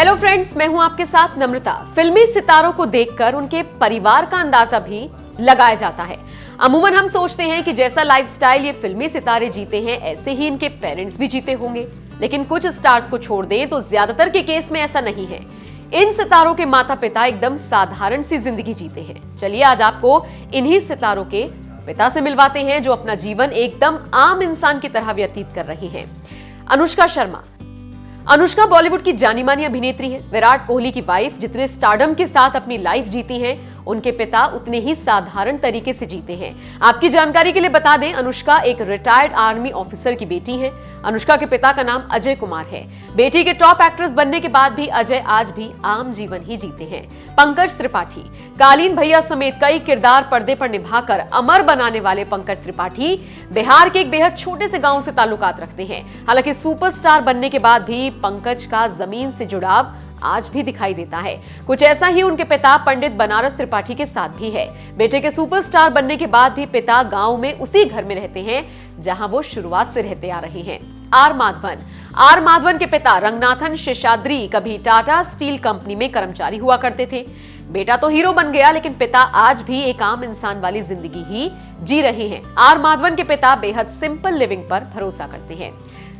Hello friends, मैं हूं आपके साथ नम्रता। फिल्मी सितारों को देखकर उनके परिवार का अंदाजा भी लगाया जाता है। अमूमन हम सोचते हैं कि जैसा लाइफस्टाइल ये फिल्मी सितारे जीते हैं ऐसे ही इनके पेरेंट्स भी जीते होंगे, लेकिन कुछ स्टार्स को छोड़ दें तो ज्यादातर के केस में ऐसा नहीं है। इन सितारों के माता पिता एकदम साधारण सी जिंदगी जीते हैं। चलिए आज आपको इन्हीं सितारों के पिता से मिलवाते हैं जो अपना जीवन एकदम आम इंसान की तरह व्यतीत कर रही हैं। अनुष्का शर्मा। अनुष्का बॉलीवुड की जानी मानी अभिनेत्री हैं। विराट कोहली की वाइफ जितने स्टारडम के साथ अपनी लाइफ जीती हैं, उनके पिता उतने ही साधारण तरीके से जीते हैं। आपकी जानकारी के लिए बता दें, अनुष्का एक रिटायर्ड आर्मी ऑफिसर की बेटी हैं। अनुष्का के पिता का नाम अजय कुमार है। बेटी के टॉप एक्ट्रेस बनने के बाद भी अजय आज भी आम जीवन ही जीते हैं। पंकज त्रिपाठी। कालीन भैया समेत कई किरदार पर्दे पर निभाकर अमर बनाने वाले पंकज त्रिपाठी बिहार के एक बेहद छोटे से गांव से ताल्लुकात रखते हैं। हालांकि सुपरस्टार बनने के बाद भी पंकज का जमीन से जुड़ाव आज भी दिखाई देता है। कुछ ऐसा ही उनके पिता पंडित बनारस त्रिपाठी के साथ भी है। बेटे के सुपरस्टार बनने के बाद भी पिता गांव में उसी घर में रहते हैं जहां वो शुरुआत से रहते आ रहे हैं। आर माधवन। आर माधवन के पिता रंगनाथन शेषाद्री कभी टाटा स्टील कंपनी में कर्मचारी हुआ करते थे। बेटा तो हीरो बन गया, लेकिन पिता आज भी एक आम इंसान वाली जिंदगी ही जी रहे हैं। आर माधवन के पिता बेहद सिंपल लिविंग पर भरोसा करते हैं।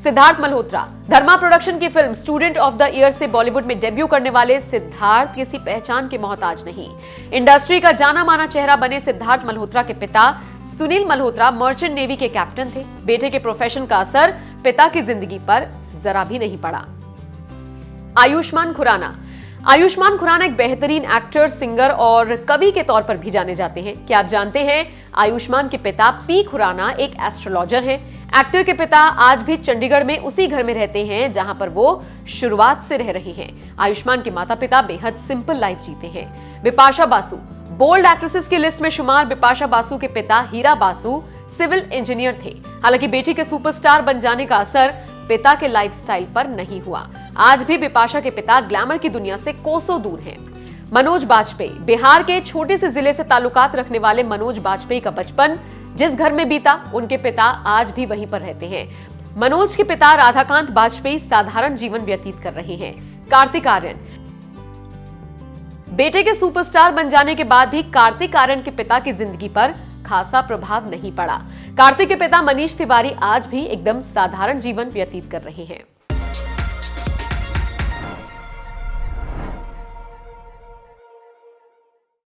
सिद्धार्थ मल्होत्रा। धर्मा प्रोडक्शन की film student of the year से बॉलीवुड में डेब्यू करने वाले सिद्धार्थ किसी पहचान के मोहताज नहीं। इंडस्ट्री का जाना माना चेहरा बने सिद्धार्थ मल्होत्रा के पिता सुनील मल्होत्रा मर्चेंट नेवी के कैप्टन थे। बेटे के प्रोफेशन का असर पिता की जिंदगी पर जरा भी नहीं पड़ा। आयुष्मान खुराना। आयुष्मान खुराना एक बेहतरीन एक्टर, सिंगर और कवि के तौर पर भी जाने जाते हैं। क्या आप जानते हैं, आयुष्मान के पिता पी खुराना एक एस्ट्रोलॉजर हैं। एक्टर के पिता आज भी चंडीगढ़ में उसी घर में रहते हैं जहां पर वो शुरुआत से रह रही हैं। आयुष्मान के माता पिता बेहद सिंपल लाइफ जीते हैं। बिपाशा बासु। बोल्ड एक्ट्रेसेस की लिस्ट में शुमार बिपाशा बासु के पिता हीरा बासु सिविल इंजीनियर थे। हालांकि बेटी के सुपरस्टार बन जाने का असर पिता के लाइफस्टाइल पर नहीं हुआ। आज भी बिपाशा के पिता ग्लैमर की दुनिया से कोसों दूर हैं। मनोज बाजपेयी। बिहार के छोटे से जिले से ताल्लुकात रखने वाले मनोज बाजपेयी का बचपन जिस घर में बीता, उनके पिता आज भी वहीं पर रहते हैं। मनोज के पिता राधाकांत बाजपेयी साधारण जीवन व्यतीत कर रहे हैं। कार्तिक आर्यन। बेटे के सुपरस्टार बन जाने के बाद भी कार्तिक आर्यन के पिता की जिंदगी पर खासा प्रभाव नहीं पड़ा। कार्तिक के पिता मनीष तिवारी आज भी एकदम साधारण जीवन व्यतीत कर रहे हैं।